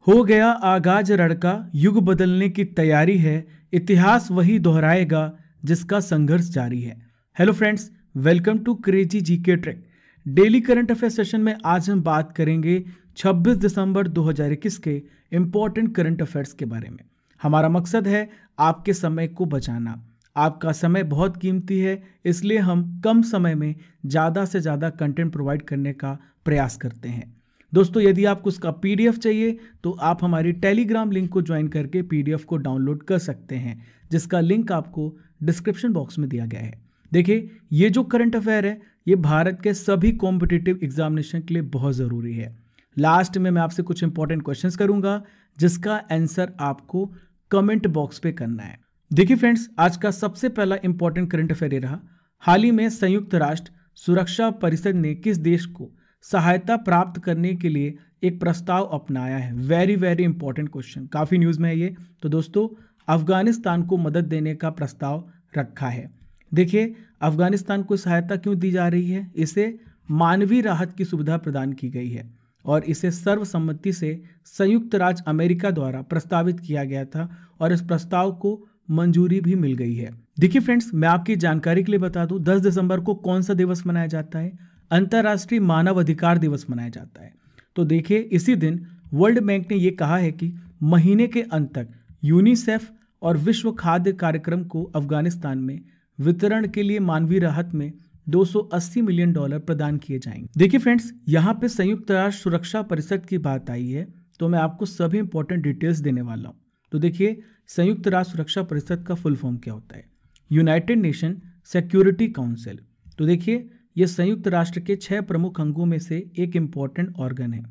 हो गया आगाज रणका, युग बदलने की तैयारी है, इतिहास वही दोहराएगा जिसका संघर्ष जारी है। Hello friends, welcome to crazy GK track. Daily current affair session में आज हम बात करेंगे 26 दिसंबर 2021 के इम्पोर्टेंट करंट अफेयर्स के बारे में। हमारा मकसद है आपके समय को बचाना। आपका समय बहुत कीमती है, इसलिए हम कम समय में ज़्यादा से ज़्यादा कंटेंट प्रोवाइड करने का प्रयास करते हैं। दोस्तों, यदि आपको उसका पीडीएफ चाहिए तो आप हमारी टेलीग्राम लिंक को ज्वाइन करके पीडीएफ को डाउनलोड कर सकते हैं, जिसका लिंक आपको डिस्क्रिप्शन बॉक्स में दिया गया है। देखिए, ये जो करंट अफेयर है ये भारत के सभी कॉम्पिटिटिव एग्जामिनेशन के लिए बहुत ज़रूरी है। लास्ट में मैं आपसे कुछ इंपॉर्टेंट क्वेश्चंस करूंगा जिसका आंसर आपको कमेंट बॉक्स पे करना है। देखिए फ्रेंड्स, आज का सबसे पहला इंपॉर्टेंट करंट अफेयर ये रहा। हाल ही में संयुक्त राष्ट्र सुरक्षा परिषद ने किस देश को सहायता प्राप्त करने के लिए एक प्रस्ताव अपनाया है? वेरी इंपॉर्टेंट क्वेश्चन, काफ़ी न्यूज़ में है ये। तो दोस्तों, अफगानिस्तान को मदद देने का प्रस्ताव रखा है। देखिए, अफगानिस्तान को सहायता क्यों दी जा रही है? इसे मानवीय राहत की सुविधा प्रदान की गई है और इसे सर्वसम्मति से संयुक्त राज्य अमेरिका द्वारा प्रस्तावित किया गया था और इस प्रस्ताव को मंजूरी भी मिल गई है। देखिए फ्रेंड्स, मैं आपकी जानकारी के लिए बता दूं, 10 दिसंबर को कौन सा दिवस मनाया जाता है? अंतर्राष्ट्रीय मानव अधिकार दिवस मनाया जाता है। तो देखिए, इसी दिन वर्ल्ड बैंक ने यह कहा है कि महीने के अंत तक यूनिसेफ और विश्व खाद्य कार्यक्रम को अफगानिस्तान में वितरण के लिए मानवीय राहत में $280 मिलियन प्रदान किए जाएंगे। देखिए फ्रेंड्स, यहाँ पे संयुक्त राष्ट्र सुरक्षा परिषद की बात आई है, तो मैं आपको सभी इंपॉर्टेंट डिटेल्स देने वाला हूँ। तो देखिए, संयुक्त राष्ट्र सुरक्षा परिषद का फुल फॉर्म क्या होता है? United nation security council. तो देखिए, यह संयुक्त राष्ट्र के 6 प्रमुख अंगों में से एक इम्पॉर्टेंट ऑर्गन है।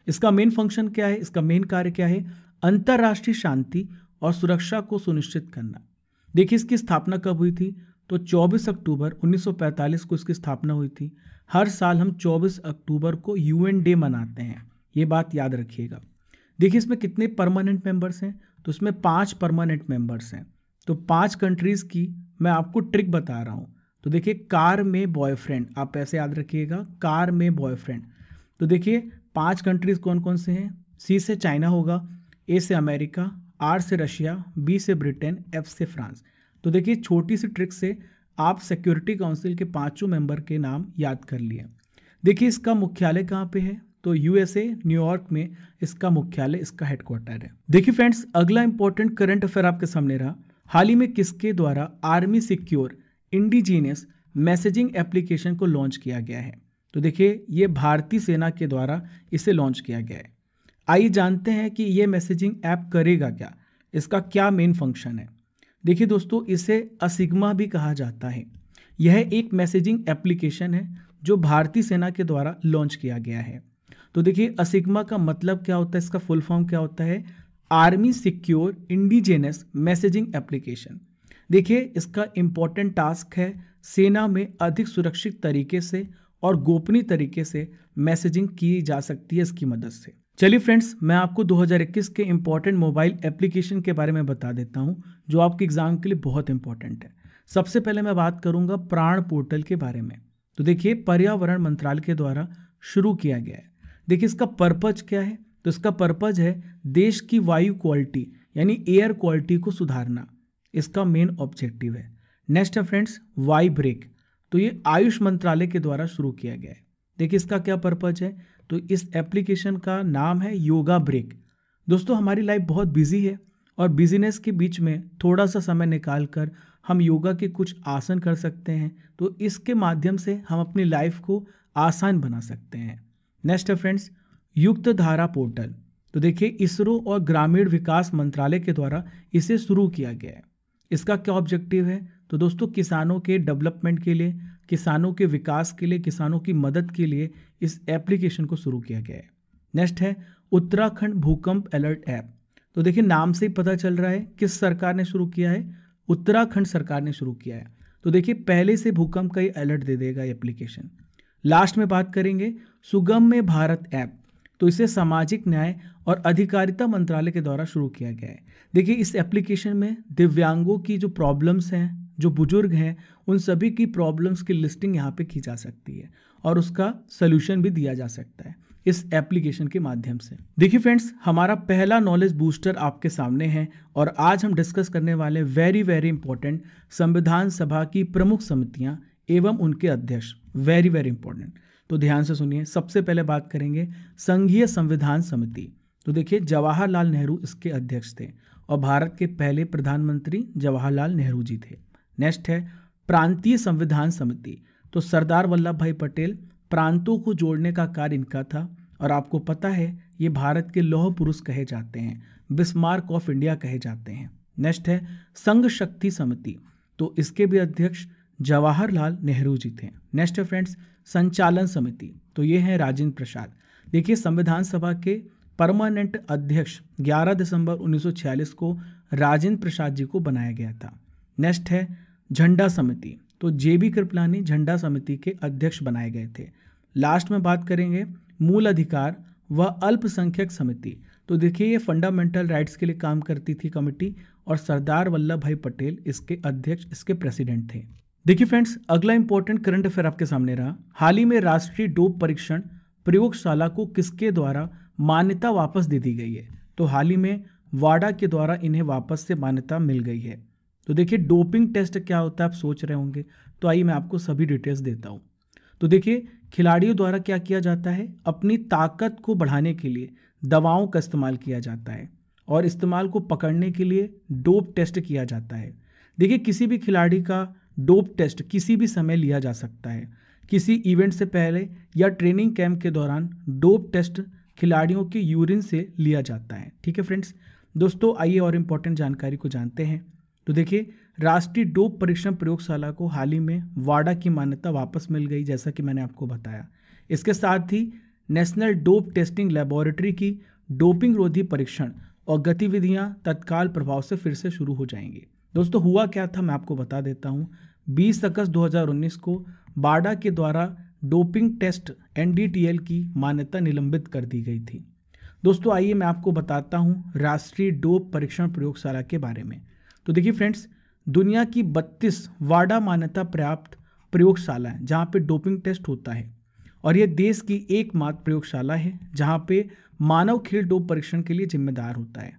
इसका मेन फंक्शन क्या है? इसका मेन कार्य क्या है? अंतर्राष्ट्रीय शांति और सुरक्षा को सुनिश्चित करना। देखिए, इसकी स्थापना कब हुई थी? तो 24 अक्टूबर 1945 को इसकी स्थापना हुई थी। हर साल हम 24 अक्टूबर को यूएन डे मनाते हैं, ये बात याद रखिएगा। देखिए, इसमें कितने परमानेंट मेंबर्स हैं? तो इसमें 5 परमानेंट मेंबर्स हैं। तो 5 कंट्रीज़ की मैं आपको ट्रिक बता रहा हूँ। तो देखिए, कार में बॉयफ्रेंड, आप ऐसे याद रखिएगा, कार में बॉयफ्रेंड। तो देखिए, 5 कंट्रीज़ कौन कौन से हैं? सी से चाइना होगा, ए से अमेरिका, आर से रशिया, बी से ब्रिटेन, एफ से फ्रांस। तो देखिए, छोटी सी ट्रिक से आप सिक्योरिटी काउंसिल के 5 मेंबर के नाम याद कर लिए। देखिए, इसका मुख्यालय कहाँ पे है? तो यूएसए न्यूयॉर्क में इसका मुख्यालय, इसका हेडक्वार्टर है। देखिए फ्रेंड्स, अगला इंपॉर्टेंट करंट अफेयर आपके सामने रहा। हाल ही में किसके द्वारा army secure indigenous messaging application को लॉन्च किया गया है? तो देखिए, ये भारतीय सेना के द्वारा इसे लॉन्च किया गया है। आइए जानते हैं कि ये मैसेजिंग ऐप करेगा क्या, इसका क्या मेन फंक्शन है। देखिए दोस्तों, इसे असिग्मा भी कहा जाता है। यह एक मैसेजिंग एप्लीकेशन है जो भारतीय सेना के द्वारा लॉन्च किया गया है। तो देखिए, असिग्मा का मतलब क्या होता है? इसका फुल फॉर्म क्या होता है? Army secure indigenous messaging application. देखिए, इसका इंपॉर्टेंट टास्क है सेना में अधिक सुरक्षित तरीके से और गोपनीय तरीके से मैसेजिंग की जा सकती है इसकी मदद से। चलिए फ्रेंड्स, मैं आपको 2021 के इंपॉर्टेंट मोबाइल एप्लीकेशन के बारे में बता देता हूं जो आपके एग्जाम के लिए बहुत इंपॉर्टेंट है। सबसे पहले मैं बात करूंगा प्राण पोर्टल के बारे में। तो देखिए, पर्यावरण मंत्रालय के द्वारा शुरू किया गया है। देखिए, इसका पर्पज क्या है? तो इसका पर्पज है देश की वायु क्वालिटी यानी एयर क्वालिटी को सुधारना, इसका मेन ऑब्जेक्टिव है। नेक्स्ट है फ्रेंड्स, वाई ब्रेक। तो ये आयुष मंत्रालय के द्वारा शुरू किया गया है। देखिए, इसका क्या पर्पज है? तो इस एप्लीकेशन का नाम है योगा ब्रेक। दोस्तों, हमारी लाइफ बहुत बिजी है और बिजीनेस के बीच में थोड़ा सा समय निकाल कर हम योगा के कुछ आसन कर सकते हैं। तो इसके माध्यम से हम अपनी लाइफ को आसान बना सकते हैं। नेक्स्ट है फ्रेंड्स, युक्त धारा पोर्टल। तो देखिए, इसरो और ग्रामीण विकास मंत्रालय के द्वारा इसे शुरू किया गया है। इसका क्या ऑब्जेक्टिव है? तो दोस्तों, किसानों के डेवलपमेंट के लिए, किसानों के विकास के लिए, किसानों की मदद के लिए इस एप्लीकेशन को शुरू किया गया है। नेक्स्ट है उत्तराखंड भूकंप अलर्ट ऐप। तो देखिए, नाम से ही पता चल रहा है किस सरकार ने शुरू किया है? उत्तराखंड सरकार ने शुरू किया है। तो देखिए, पहले से भूकंप का ही अलर्ट दे देगा एप्लीकेशन। लास्ट में बात करेंगे सुगम्य भारत ऐप। तो इसे सामाजिक न्याय और अधिकारिता मंत्रालय के द्वारा शुरू किया गया है। देखिए, इस एप्लीकेशन में दिव्यांगों की जो प्रॉब्लम्स हैं, जो बुजुर्ग हैं उन सभी की प्रॉब्लम्स की लिस्टिंग यहाँ पे की जा सकती है और उसका सलूशन भी दिया जा सकता है इस एप्लीकेशन के माध्यम से। देखिए फ्रेंड्स, हमारा पहला नॉलेज बूस्टर आपके सामने है और आज हम डिस्कस करने वाले वेरी वेरी इंपॉर्टेंट संविधान सभा की प्रमुख समितियां एवं उनके अध्यक्ष। वेरी वेरी इंपॉर्टेंट, तो ध्यान से सुनिए। सबसे पहले बात करेंगे संघीय संविधान समिति। तो देखिए, जवाहरलाल नेहरू इसके अध्यक्ष थे और भारत के पहले प्रधानमंत्री जवाहरलाल नेहरू जी थे। नेक्स्ट है प्रांतीय संविधान समिति। तो सरदार वल्लभ भाई पटेल, प्रांतों को जोड़ने का कार्य इनका था और आपको पता है ये भारत के लौह पुरुष कहे जाते हैं, बिस्मार्क ऑफ इंडिया कहे जाते हैं। नेक्स्ट है संघ शक्ति समिति। तो इसके भी अध्यक्ष जवाहरलाल नेहरू जी थे। नेक्स्ट है फ्रेंड्स संचालन समिति। तो ये है राजेंद्र प्रसाद। देखिए, संविधान सभा के परमानेंट अध्यक्ष 11 दिसंबर 1946 को राजेंद्र प्रसाद जी को बनाया गया था। नेक्स्ट है झंडा समिति। तो जेबी कृपलानी झंडा समिति के अध्यक्ष बनाए गए थे। लास्ट में बात करेंगे मूल अधिकार व अल्पसंख्यक समिति। तो देखिए, ये फंडामेंटल राइट्स के लिए काम करती थी कमेटी और सरदार वल्लभ भाई पटेल इसके अध्यक्ष, इसके प्रेसिडेंट थे। देखिए फ्रेंड्स, अगला इंपॉर्टेंट करंट अफेयर आपके सामने रहा। हाल ही में राष्ट्रीय डोप परीक्षण प्रयोगशाला को किसके द्वारा मान्यता वापस दे दी गई है? तो हाल ही में वाडा के द्वारा इन्हें वापस से मान्यता मिल गई है। तो देखिए, डोपिंग टेस्ट क्या होता है आप सोच रहे होंगे, तो आइए मैं आपको सभी डिटेल्स देता हूँ। तो देखिए, खिलाड़ियों द्वारा क्या किया जाता है, अपनी ताकत को बढ़ाने के लिए दवाओं का इस्तेमाल किया जाता है और इस्तेमाल को पकड़ने के लिए डोप टेस्ट किया जाता है। देखिए, किसी भी खिलाड़ी का डोप टेस्ट किसी भी समय लिया जा सकता है, किसी इवेंट से पहले या ट्रेनिंग कैंप के दौरान डोप टेस्ट खिलाड़ियों के यूरिन से लिया जाता है। ठीक है फ्रेंड्स। दोस्तों, आइए और इम्पोर्टेंट जानकारी को जानते हैं। तो देखिए, राष्ट्रीय डोप परीक्षण प्रयोगशाला को हाल ही में वाडा की मान्यता वापस मिल गई, जैसा कि मैंने आपको बताया। इसके साथ ही नेशनल डोप टेस्टिंग लेबोरेटरी की डोपिंग रोधी परीक्षण और गतिविधियां तत्काल प्रभाव से फिर से शुरू हो जाएंगी। दोस्तों, हुआ क्या था मैं आपको बता देता हूं। 20 अगस्त 2019 को वाडा के द्वारा डोपिंग टेस्ट NDTL की मान्यता निलंबित कर दी गई थी। दोस्तों, आइए मैं आपको बताता हूँ राष्ट्रीय डोप परीक्षण प्रयोगशाला के बारे में। तो देखिए फ्रेंड्स, दुनिया की 32 वाडा मान्यता प्राप्त प्रयोगशाला है जहाँ पे डोपिंग टेस्ट होता है और यह देश की एकमात्र प्रयोगशाला है जहाँ पे मानव खेल डोप परीक्षण के लिए जिम्मेदार होता है।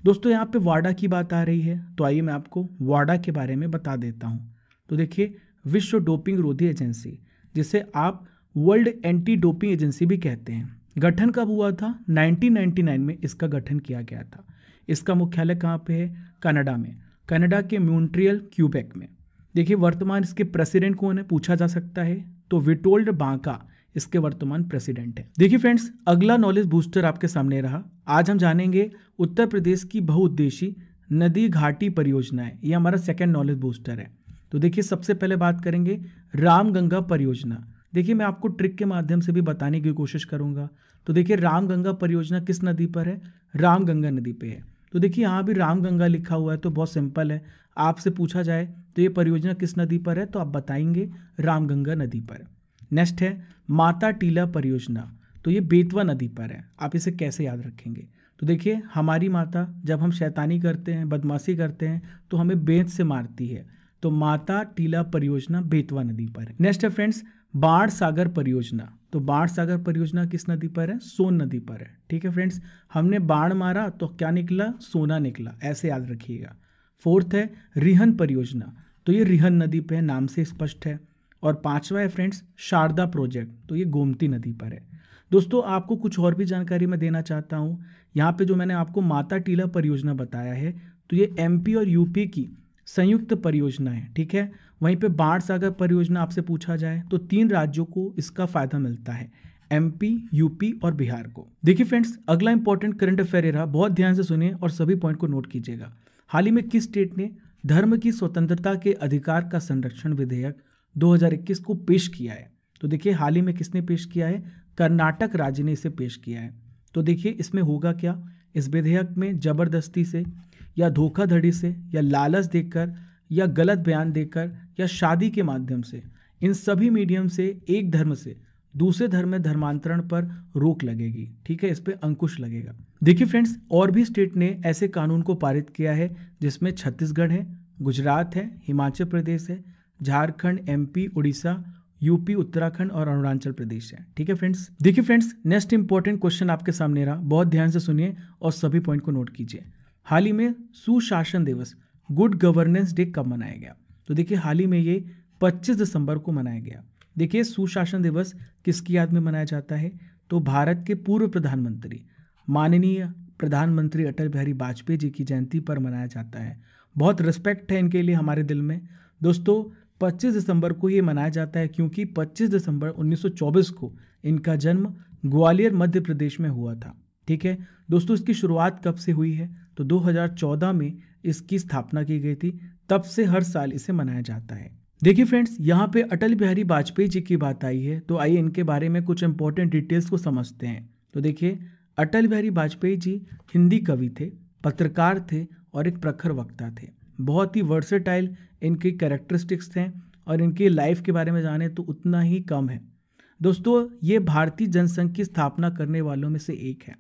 दोस्तों, यहाँ पे वाडा की बात आ रही है, तो आइए मैं आपको वाडा के बारे में बता देता हूँ। तो देखिए, विश्व डोपिंग रोधी एजेंसी, जिसे आप वर्ल्ड एंटी डोपिंग एजेंसी भी कहते हैं, गठन कब हुआ था? 1999 में इसका गठन किया गया था। इसका मुख्यालय कहाँ पे है? कनाडा में, कनाडा के मॉन्ट्रियल, क्यूबेक में। देखिए, वर्तमान इसके प्रेसिडेंट कौन है पूछा जा सकता है, तो विटोल्ड बांका इसके वर्तमान प्रेसिडेंट है। देखिए फ्रेंड्स, अगला नॉलेज बूस्टर आपके सामने रहा। आज हम जानेंगे उत्तर प्रदेश की बहुउद्देशीय नदी घाटी परियोजनाएं। ये हमारा सेकंड नॉलेज बूस्टर है। तो देखिए, सबसे पहले बात करेंगे रामगंगा परियोजना। देखिए, मैं आपको ट्रिक के माध्यम से भी बताने की कोशिश करूंगा। तो देखिए, रामगंगा परियोजना किस नदी पर है? रामगंगा नदी पे है। तो देखिए, यहाँ भी रामगंगा लिखा हुआ है, तो बहुत सिंपल है। आपसे पूछा जाए तो ये परियोजना किस नदी पर है, तो आप बताएंगे रामगंगा नदी पर। नेक्स्ट है माता टीला परियोजना। तो ये बेतवा नदी पर है। आप इसे कैसे याद रखेंगे? तो देखिए, हमारी माता जब हम शैतानी करते हैं, बदमाशी करते हैं, तो हमें बेंत से मारती है। तो माता टीला परियोजना बेतवा नदी पर है। नेक्स्ट है फ्रेंड्स बाण सागर परियोजना। तो बाण सागर परियोजना किस नदी पर है? सोन नदी पर है। ठीक है फ्रेंड्स, हमने बाण मारा तो क्या निकला? सोना निकला, ऐसे याद रखिएगा। फोर्थ है रिहन परियोजना। तो ये रिहन नदी पे है, नाम से स्पष्ट है। और पांचवा है फ्रेंड्स शारदा प्रोजेक्ट। तो ये गोमती नदी पर है। दोस्तों, आपको कुछ और भी जानकारी मैं देना चाहता हूँ। यहाँ पे जो मैंने आपको माता टीला परियोजना बताया है, तो ये MP और UP की संयुक्त परियोजना है। ठीक है, वहीं पे बाण सागर परियोजना आपसे पूछा जाए तो 3 राज्यों को इसका फायदा मिलता है, MP, UP और बिहार को। देखिए फ्रेंड्स, अगला इंपॉर्टेंट करंट अफेयर रहा, बहुत ध्यान से सुनिए और सभी पॉइंट को नोट कीजिएगा। हाल ही में किस स्टेट ने धर्म की स्वतंत्रता के अधिकार का संरक्षण विधेयक 2021 को पेश किया है? तो देखिए, हाल ही में किसने पेश किया है? कर्नाटक राज्य ने इसे पेश किया है। तो देखिए, इसमें होगा क्या? इस विधेयक में जबरदस्ती से या धोखाधड़ी से या लालच देकर या गलत बयान देकर या शादी के माध्यम से, इन सभी मीडियम से एक धर्म से दूसरे धर्म में धर्मांतरण पर रोक लगेगी। ठीक है, इस पे अंकुश लगेगा। देखिए फ्रेंड्स, और भी स्टेट ने ऐसे कानून को पारित किया है, जिसमें छत्तीसगढ़ है, गुजरात है, हिमाचल प्रदेश है, झारखंड, एमपी, उड़ीसा, यूपी, उत्तराखंड और अरुणाचल प्रदेश है। ठीक है फ्रेंड्स। देखिए फ्रेंड्स, नेक्स्ट इंपॉर्टेंट क्वेश्चन आपके सामने रहा, बहुत ध्यान से सुनिए और सभी पॉइंट को नोट कीजिए। हाल ही में सुशासन दिवस, गुड गवर्नेंस डे कब मनाया गया? तो देखिए हाल ही में ये 25 दिसंबर को मनाया गया। देखिए सुशासन दिवस किसकी याद में मनाया जाता है? तो भारत के पूर्व प्रधानमंत्री माननीय प्रधानमंत्री अटल बिहारी वाजपेयी जी की जयंती पर मनाया जाता है। बहुत रिस्पेक्ट है इनके लिए हमारे दिल में। दोस्तों 25 दिसंबर को ये मनाया जाता है क्योंकि 25 दिसंबर 1924 को इनका जन्म ग्वालियर मध्य प्रदेश में हुआ था। ठीक है दोस्तों, इसकी शुरुआत कब से हुई है? तो 2014 में इसकी स्थापना की गई थी, तब से हर साल इसे मनाया जाता है। देखिए फ्रेंड्स, यहाँ पे अटल बिहारी वाजपेयी जी की बात आई है, तो आइए इनके बारे में कुछ इंपॉर्टेंट डिटेल्स को समझते हैं। तो देखिए अटल बिहारी वाजपेयी जी हिंदी कवि थे, पत्रकार थे और एक प्रखर वक्ता थे। बहुत ही वर्सेटाइल इनकी कैरेक्टरिस्टिक्स हैं और इनकी लाइफ के बारे में जाने तो उतना ही कम है। दोस्तों ये भारतीय जनसंघ की स्थापना करने वालों में से एक है।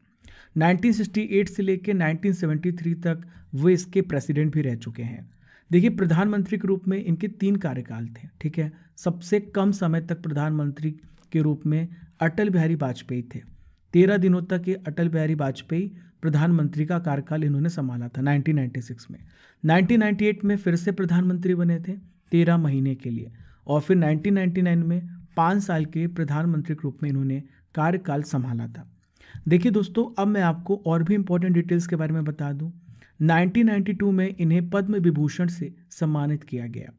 1968 से लेकर 1973 तक वो इसके प्रेसिडेंट भी रह चुके हैं। देखिए प्रधानमंत्री के रूप में इनके 3 कार्यकाल थे। ठीक है, सबसे कम समय तक प्रधानमंत्री के रूप में अटल बिहारी वाजपेयी थे। 13 दिनों तक ये अटल बिहारी वाजपेयी प्रधानमंत्री का कार्यकाल इन्होंने संभाला था 1996 में। 1998 में फिर से प्रधानमंत्री बने थे 13 महीने के लिए, और फिर 1999 में 5 साल के प्रधानमंत्री के रूप में इन्होंने कार्यकाल संभाला था। देखिए दोस्तों, अब मैं आपको और भी इंपॉर्टेंट डिटेल्स के बारे में बता दूं। 1992 में इन्हें पद्म विभूषण से सम्मानित किया गया।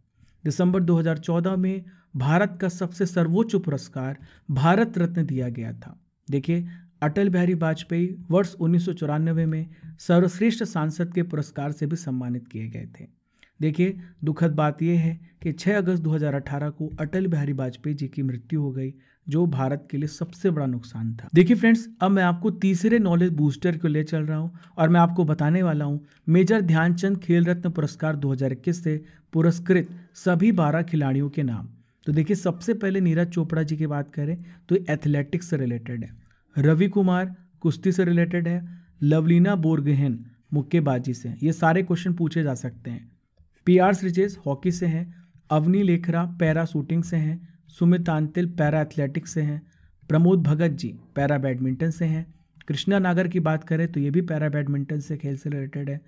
दिसंबर 2014 में भारत का सबसे सर्वोच्च पुरस्कार भारत रत्न दिया गया था। देखिए अटल बिहारी वाजपेयी वर्ष 1994 में सर्वश्रेष्ठ सांसद के पुरस्कार से भी सम्मानित किए गए थे। देखिए दुखद बात यह है कि 6 अगस्त 2018 को अटल बिहारी वाजपेयी जी की मृत्यु हो गई, जो भारत के लिए सबसे बड़ा नुकसान था। देखिए फ्रेंड्स, अब मैं आपको तीसरे नॉलेज बूस्टर को ले चल रहा हूं और मैं आपको बताने वाला हूं मेजर ध्यानचंद खेल रत्न पुरस्कार 2021 से पुरस्कृत सभी 12 खिलाड़ियों के नाम। तो देखिए सबसे पहले नीरज चोपड़ा जी की बात करें तो एथलेटिक्स से रिलेटेड है, रवि कुमार कुश्ती से रिलेटेड है, लवलीना बोरगोहेन मुक्केबाजी से, ये सारे क्वेश्चन पूछे जा सकते हैं। पीआर श्रीजेश हॉकी से हैं, अवनी लेखरा पैरा शूटिंग से हैं, सुमित आंतिल पैरा एथलेटिक्स से हैं, प्रमोद भगत जी पैरा बैडमिंटन से हैं, कृष्णा नागर की बात करें तो ये भी पैरा बैडमिंटन से खेल से रिलेटेड है,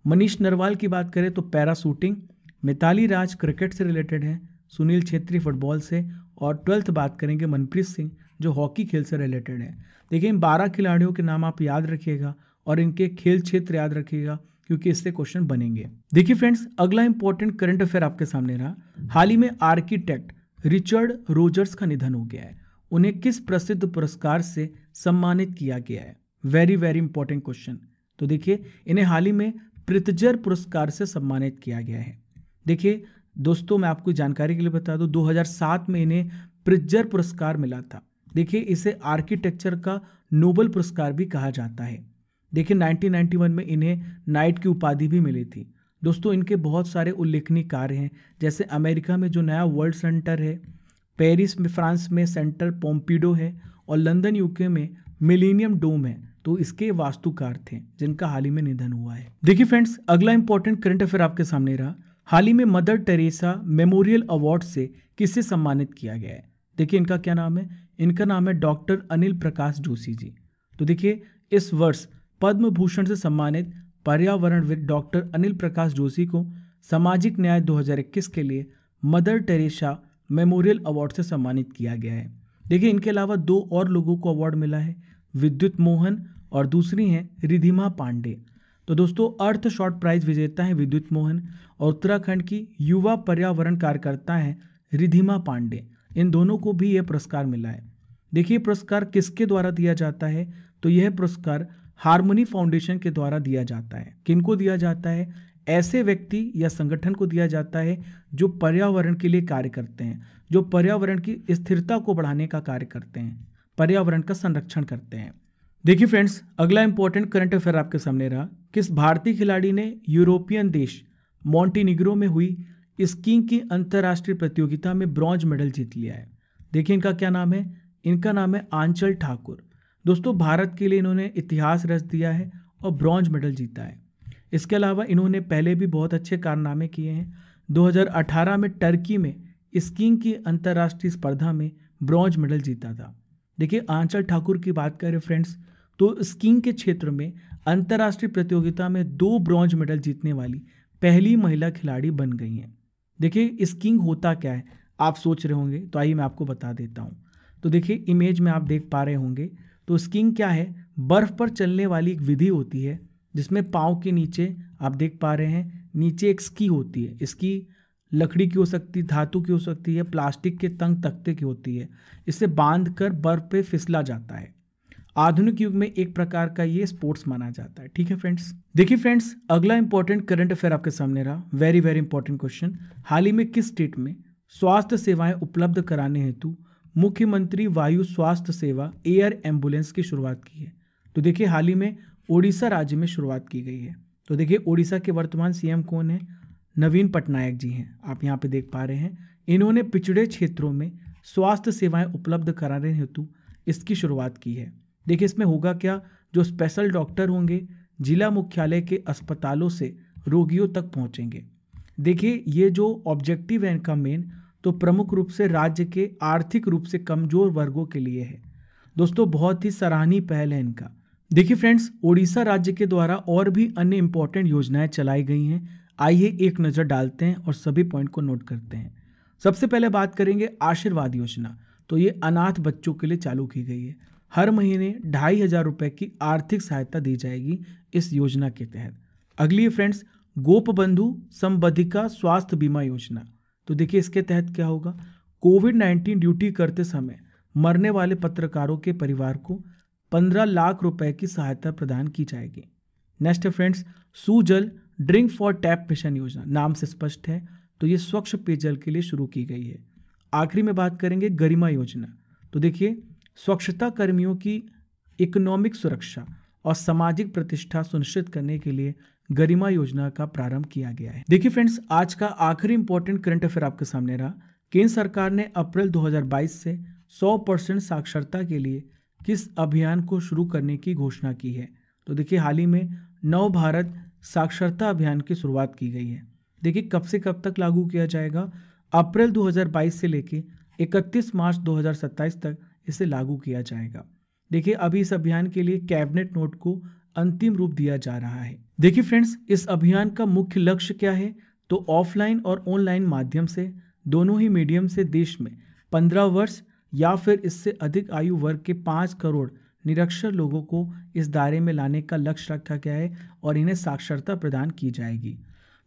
मनीष नरवाल की बात करें तो पैरा शूटिंग, मिताली राज क्रिकेट से रिलेटेड है, सुनील छेत्री फुटबॉल से, और 12th बात करेंगे मनप्रीत सिंह जो हॉकी खेल से रिलेटेड है। देखिए इन 12 खिलाड़ियों के नाम आप याद रखिएगा और इनके खेल क्षेत्र याद रखिएगा क्योंकि इससे क्वेश्चन बनेंगे। देखिए फ्रेंड्स, अगला इंपॉर्टेंट करंट अफेयर आपके सामने रहा। हाल ही में आर्किटेक्ट रिचर्ड रोजर्स का निधन हो गया है। उन्हें किस प्रसिद्ध पुरस्कार से सम्मानित किया गया है? Very very important question. तो देखिए इन्हें हाल ही में प्रित्जर पुरस्कार से सम्मानित किया गया है। देखिए दोस्तों, मैं आपको जानकारी के लिए बता दूं 2007 में इन्हें प्रित्जर पुरस्कार मिला था। देखिए इसे आर्किटेक्चर का नोबेल पुरस्कार भी कहा जाता है। देखिए 1991 में इन्हें नाइट की उपाधि भी मिली थी। दोस्तों इनके बहुत सारे उल्लेखनीय कार्य हैं, जैसे अमेरिका में जो नया वर्ल्ड सेंटर है, पेरिस में फ्रांस में सेंटर पोम्पिडो है, और लंदन यूके में मिलेनियम डोम है, तो इसके वास्तुकार थे जिनका हाल ही में निधन हुआ है। देखिए फ्रेंड्स, अगला इंपॉर्टेंट करंट अफेयर आपके सामने रहा। हाल ही में मदर टेरेसा मेमोरियल अवार्ड से किसे सम्मानित किया गया है? देखिए इनका क्या नाम है? इनका नाम है डॉक्टर अनिल प्रकाश जोशी जी। तो देखिए इस वर्ष पद्म भूषण से सम्मानित पर्यावरणविद डॉक्टर अनिल प्रकाश जोशी को सामाजिक न्याय 2021 के लिए मदर टेरेसा मेमोरियल अवार्ड से सम्मानित किया गया है। देखिए इनके अलावा 2 और लोगों को अवार्ड मिला है, विद्युत मोहन और दूसरी हैं रिधिमा पांडे। तो दोस्तों अर्थ शॉर्ट प्राइज विजेता है विद्युत मोहन और उत्तराखंड की युवा पर्यावरण कार्यकर्ता है रिधिमा पांडे। इन दोनों को भी यह पुरस्कार मिला है। देखिए पुरस्कार किसके द्वारा दिया जाता है? तो यह पुरस्कार हार्मनी फाउंडेशन के द्वारा दिया जाता है। किनको दिया जाता है? ऐसे व्यक्ति या संगठन को दिया जाता है जो पर्यावरण के लिए कार्य करते हैं, जो पर्यावरण की स्थिरता को बढ़ाने का कार्य करते हैं, पर्यावरण का संरक्षण करते हैं। देखिए फ्रेंड्स, अगला इंपॉर्टेंट करंट अफेयर आपके सामने रहा। किस भारतीय खिलाड़ी ने यूरोपियन देश मॉन्टेनिग्रो में हुई स्कीइंग की अंतर्राष्ट्रीय प्रतियोगिता में ब्रॉन्ज मेडल जीत लिया है? देखिए इनका क्या नाम है? इनका नाम है आंचल ठाकुर। दोस्तों भारत के लिए इन्होंने इतिहास रच दिया है और ब्रॉन्ज मेडल जीता है। इसके अलावा इन्होंने पहले भी बहुत अच्छे कारनामे किए हैं। 2018 में टर्की में स्कीइंग की अंतर्राष्ट्रीय स्पर्धा में ब्रॉन्ज मेडल जीता था। देखिए आंचल ठाकुर की बात करें फ्रेंड्स, तो स्कीइंग के क्षेत्र में अंतर्राष्ट्रीय प्रतियोगिता में 2 ब्रॉन्ज मेडल जीतने वाली पहली महिला खिलाड़ी बन गई हैं। देखिए स्कीइंग होता क्या है आप सोच रहे होंगे, तो आइए मैं आपको बता देता हूँ। तो देखिए इमेज में आप देख पा रहे होंगे, तो स्कीइंग क्या है, बर्फ पर चलने वाली एक विधि होती है जिसमें पाँव के नीचे आप देख पा रहे हैं नीचे एक स्की होती है। इसकी लकड़ी की हो सकती है, धातु की हो सकती है, प्लास्टिक के तंग तख्ते की होती है। इसे बांधकर बर्फ पे फिसला जाता है। आधुनिक युग में एक प्रकार का ये स्पोर्ट्स माना जाता है। ठीक है फ्रेंड्स। देखिए फ्रेंड्स, अगला इंपॉर्टेंट करंट अफेयर आपके सामने रहा। Very very important question. हाल ही में किस स्टेट में स्वास्थ्य सेवाएं उपलब्ध कराने हेतु मुख्यमंत्री वायु स्वास्थ्य सेवा एयर एम्बुलेंस की शुरुआत की है? तो देखिए हाल ही में ओडिशा राज्य में शुरुआत की गई है। तो देखिए ओडिशा के वर्तमान सीएम कौन है? नवीन पटनायक जी हैं। आप यहाँ पे देख पा रहे हैं, इन्होंने पिछड़े क्षेत्रों में स्वास्थ्य सेवाएं उपलब्ध कराने हेतु इसकी शुरुआत की है। देखिए इसमें होगा क्या, जो स्पेशल डॉक्टर होंगे जिला मुख्यालय के अस्पतालों से रोगियों तक पहुंचेंगे। देखिए ये जो ऑब्जेक्टिव है इनका मेन, तो प्रमुख रूप से राज्य के आर्थिक रूप से कमजोर वर्गों के लिए है। दोस्तों बहुत ही सराहनीय पहल है इनका। देखिए फ्रेंड्स, ओडिशा राज्य के द्वारा और भी अन्य इंपॉर्टेंट योजनाएं चलाई गई हैं। आइए एक नज़र डालते हैं और सभी पॉइंट को नोट करते हैं। सबसे पहले बात करेंगे आशीर्वाद योजना। तो ये अनाथ बच्चों के लिए चालू की गई है। हर महीने 2,500 रुपये की आर्थिक सहायता दी जाएगी इस योजना के तहत। अगली है फ्रेंड्स, गोपबंधु संबंधिका स्वास्थ्य बीमा योजना। तो देखिए इसके तहत क्या होगा, कोविड-19 ड्यूटी करते समय मरने वाले पत्रकारों के परिवार को 15 लाख रुपए की सहायता प्रदान की जाएगी। नेक्स्ट है friends, Sujal drink for tap mission योजना। नाम से स्पष्ट है, तो ये स्वच्छ पेयजल के लिए शुरू की गई है। आखिरी में बात करेंगे गरिमा योजना। तो देखिए स्वच्छता कर्मियों की इकोनॉमिक सुरक्षा और सामाजिक प्रतिष्ठा सुनिश्चित करने के लिए गरिमा योजना का प्रारंभ किया गया है। देखिए फ्रेंड्स, आज का आखिरी इंपॉर्टेंट करंट अफेयर आपके सामने रहा। केंद्र सरकार ने अप्रैल 2022 से 100% साक्षरता के लिए किस अभियान को शुरू करने की घोषणा की है? तो देखिए हाल ही में नव भारत साक्षरता अभियान की शुरुआत की गई है। देखिए कब से कब तक लागू किया जाएगा? अप्रैल 2022 से लेके 31 मार्च 2027 तक इसे लागू किया जाएगा। देखिए अभी इस अभियान के लिए कैबिनेट नोट को अंतिम रूप दिया जा रहा है। देखिए फ्रेंड्स, इस अभियान का मुख्य लक्ष्य क्या है? तो ऑफलाइन और ऑनलाइन माध्यम से दोनों ही मीडियम से देश में 15 वर्ष या फिर इससे अधिक आयु वर्ग के 5 करोड़ निरक्षर लोगों को इस दायरे में लाने का लक्ष्य रखा गया है और इन्हें साक्षरता प्रदान की जाएगी।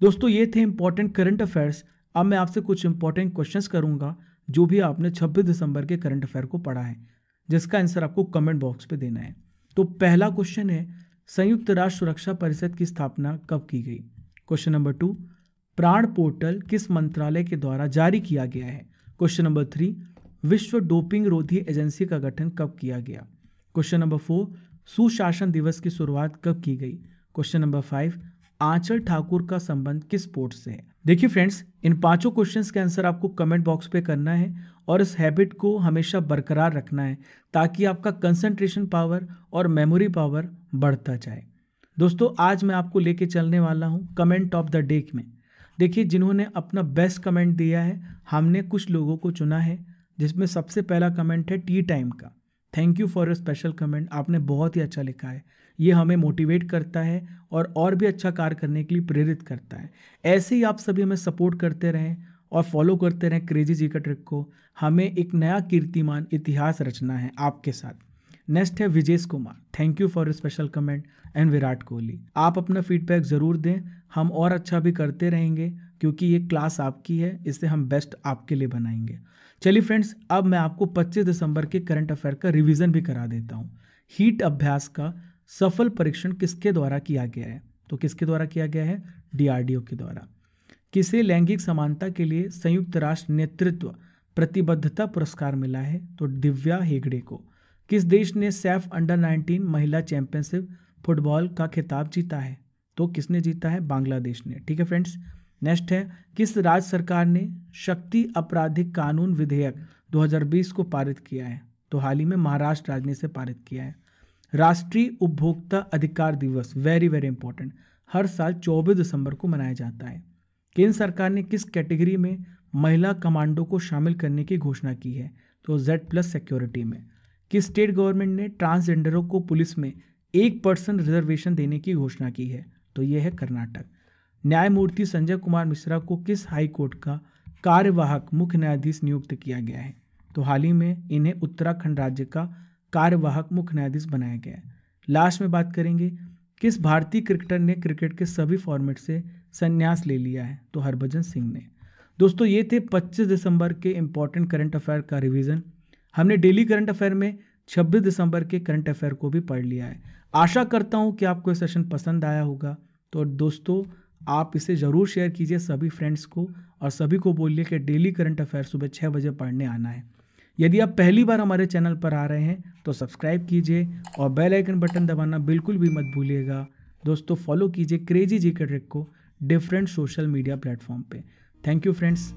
दोस्तों ये थे इंपॉर्टेंट करंट अफेयर्स। अब मैं आपसे कुछ इंपॉर्टेंट क्वेश्चंस करूंगा जो भी आपने 26 दिसंबर के करंट अफेयर को पढ़ा है, जिसका आंसर आपको कमेंट बॉक्स पे देना है। तो पहला क्वेश्चन है, संयुक्त राष्ट्र सुरक्षा परिषद की स्थापना कब की गई? क्वेश्चन नंबर 2, प्राण पोर्टल किस मंत्रालय के द्वारा जारी किया गया है? क्वेश्चन नंबर 3, विश्व डोपिंग रोधी एजेंसी का गठन कब किया गया? क्वेश्चन नंबर 4, सुशासन दिवस की शुरुआत कब की गई? क्वेश्चन नंबर 5, आंचल ठाकुर का संबंध किस स्पोर्ट से है? देखिए फ्रेंड्स, इन पांचों क्वेश्चंस के आंसर आपको कमेंट बॉक्स पे करना है और इस हैबिट को हमेशा बरकरार रखना है ताकि आपका कंसंट्रेशन पावर और मेमोरी पावर बढ़ता जाए। दोस्तों आज मैं आपको लेके चलने वाला हूँ कमेंट ऑफ द डे में। देखिए जिन्होंने अपना बेस्ट कमेंट दिया है, हमने कुछ लोगों को चुना है, जिसमें सबसे पहला कमेंट है टी टाइम का। Thank you for your special comment, आपने बहुत ही अच्छा लिखा है। ये हमें मोटिवेट करता है और भी अच्छा कार्य करने के लिए प्रेरित करता है। ऐसे ही आप सभी हमें सपोर्ट करते रहें और फॉलो करते रहें क्रेजी जी का ट्रिक को। हमें एक नया कीर्तिमान इतिहास रचना है आपके साथ। नेक्स्ट है Vijesh Kumar, thank you for special comment. And Virat Kohli, आप अपना फीडबैक ज़रूर दें, हम और अच्छा भी करते रहेंगे क्योंकि ये क्लास आपकी है, इससे हम बेस्ट आपके लिए बनाएंगे। चलिए फ्रेंड्स, अब मैं आपको 25 दिसंबर के करंट अफेयर का रिवीजन भी करा देता हूँ। हीट अभ्यास का सफल परीक्षण किसके द्वारा किया गया है? तो किसके द्वारा किया गया है? DRDO के द्वारा। किसे लैंगिक समानता के लिए संयुक्त राष्ट्र नेतृत्व प्रतिबद्धता पुरस्कार मिला है? तो दिव्या हेगड़े को। किस देश ने सैफ अंडर-19 महिला चैंपियनशिप फुटबॉल का खिताब जीता है? तो किसने जीता है? बांग्लादेश ने। ठीक है फ्रेंड्स। नेक्स्ट है, किस राज्य सरकार ने शक्ति आपराधिक कानून विधेयक 2020 को पारित किया है? तो हाल ही में महाराष्ट्र राज्य ने इसे पारित किया है। राष्ट्रीय उपभोक्ता अधिकार दिवस, वेरी वेरी इंपॉर्टेंट, हर साल 24 दिसंबर को मनाया जाता है। केंद्र सरकार ने किस कैटेगरी में महिला कमांडो को शामिल करने की घोषणा की है? तो Z+ सिक्योरिटी में। किस स्टेट गवर्नमेंट ने ट्रांसजेंडरों को पुलिस में 1% रिजर्वेशन देने की घोषणा की है? तो यह है कर्नाटक। न्यायमूर्ति संजय कुमार मिश्रा को किस हाई कोर्ट का कार्यवाहक मुख्य न्यायाधीश नियुक्त किया गया है? तो हाल ही में इन्हें उत्तराखंड राज्य का कार्यवाहक मुख्य न्यायाधीश बनाया गया है। लास्ट में बात करेंगे, किस भारतीय क्रिकेटर ने क्रिकेट के सभी फॉर्मेट से संन्यास ले लिया है? तो हरभजन सिंह ने। दोस्तों ये थे 25 दिसंबर के इंपॉर्टेंट करंट अफेयर का रिवीजन। हमने डेली करंट अफेयर में 26 दिसंबर के करंट अफेयर को भी पढ़ लिया है। आशा करता हूँ कि आपको ये सेशन पसंद आया होगा। तो दोस्तों आप इसे ज़रूर शेयर कीजिए सभी फ्रेंड्स को, और सभी को बोलिए कि डेली करंट अफेयर सुबह 6 बजे पढ़ने आना है। यदि आप पहली बार हमारे चैनल पर आ रहे हैं तो सब्सक्राइब कीजिए और बेल आइकन बटन दबाना बिल्कुल भी मत भूलिएगा। दोस्तों फॉलो कीजिए क्रेजी जीके ट्रिक को डिफरेंट सोशल मीडिया प्लेटफॉर्म पे। Thank you friends.